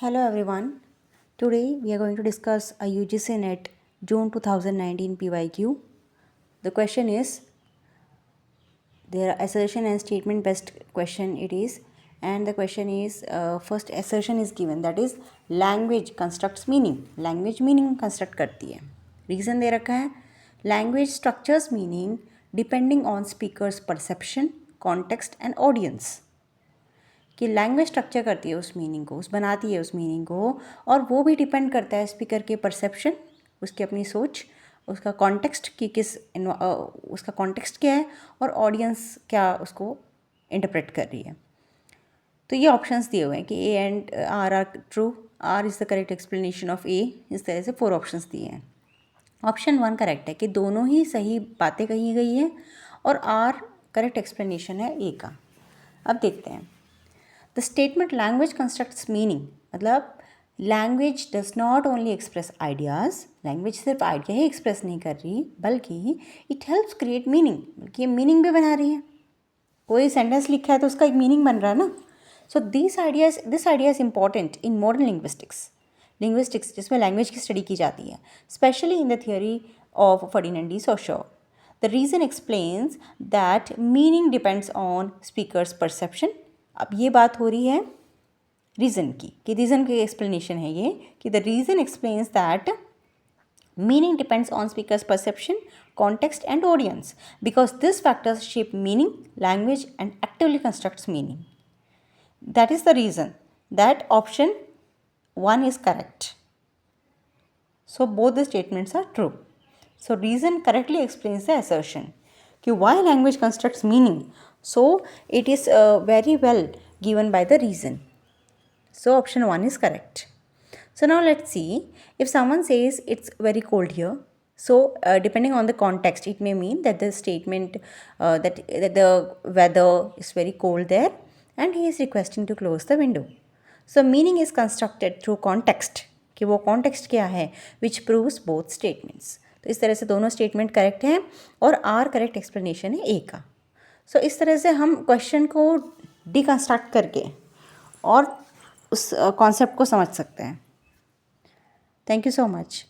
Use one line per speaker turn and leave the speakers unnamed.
Hello everyone. Today we are going to discuss a UGC NET June 2019 PYQ. The question is their assertion and statement based question it is, and the question is first assertion is given, that is language constructs meaning. Language meaning construct करती है. Reason दे रखा है language structures meaning depending on speaker's perception, context and audience. कि language structure करती है उस meaning को, उस बनाती है उस मीनिंग को, और वो भी डिपेंड करता है स्पीकर के परसेप्शन, उसकी अपनी सोच, उसका कॉन्टेक्स्ट कि उसका कॉन्टेक्स्ट क्या है और ऑडियंस क्या उसको इंटरप्रेट कर रही है. तो ये ऑप्शंस दिए हुए हैं कि A and R are true, R is the correct explanation of A. इस तरह से 4 ऑप्शंस दिए हैं. ऑप्शन 1 करेक्ट है कि दोनों ही सही बातें कही गई हैं और आर करेक्ट एक्सप्लेनेशन है ए का. अब देखते हैं. The statement language constructs meaning, मतलब language does not only express ideas. Language सिर्फ आइडिया ही एक्सप्रेस नहीं कर रही, बल्कि इट हेल्प्स क्रिएट मीनिंग, बल्कि ये मीनिंग भी बना रही है. कोई सेंटेंस लिखा है तो उसका एक मीनिंग बन रहा है ना. So this idea is important in modern linguistics जिसमें लैंग्वेज की स्टडी की जाती है, specially in the theory of Ferdinand de Saussure. The reason explains that meaning depends on speakers perception. अब ये बात हो रही है रीज़न की, कि रीज़न की एक्सप्लेनेशन है ये कि the reason explains that meaning depends on speakers perception, context and audience, because this factors shape meaning, language and actively constructs meaning. That is the reason that option 1 is correct. So both the statements are true. So reason correctly explains the assertion कि why language constructs meaning. So it is very well given by the reason. So option 1 is correct. So now let's see, if someone says it's very cold here, so depending on the context, it may mean that the statement that the weather is very cold there and he is requesting to close the window. So meaning is constructed through context, कि वो context क्या है, which proves both statements. तो इस तरह से दोनों statement correct हैं और आर करेक्ट एक्सप्लेनेशन है ए का. सो इस तरह से हम क्वेश्चन को डिकंस्ट्रक्ट करके और उस कॉन्सेप्ट को समझ सकते हैं. Thank you so much.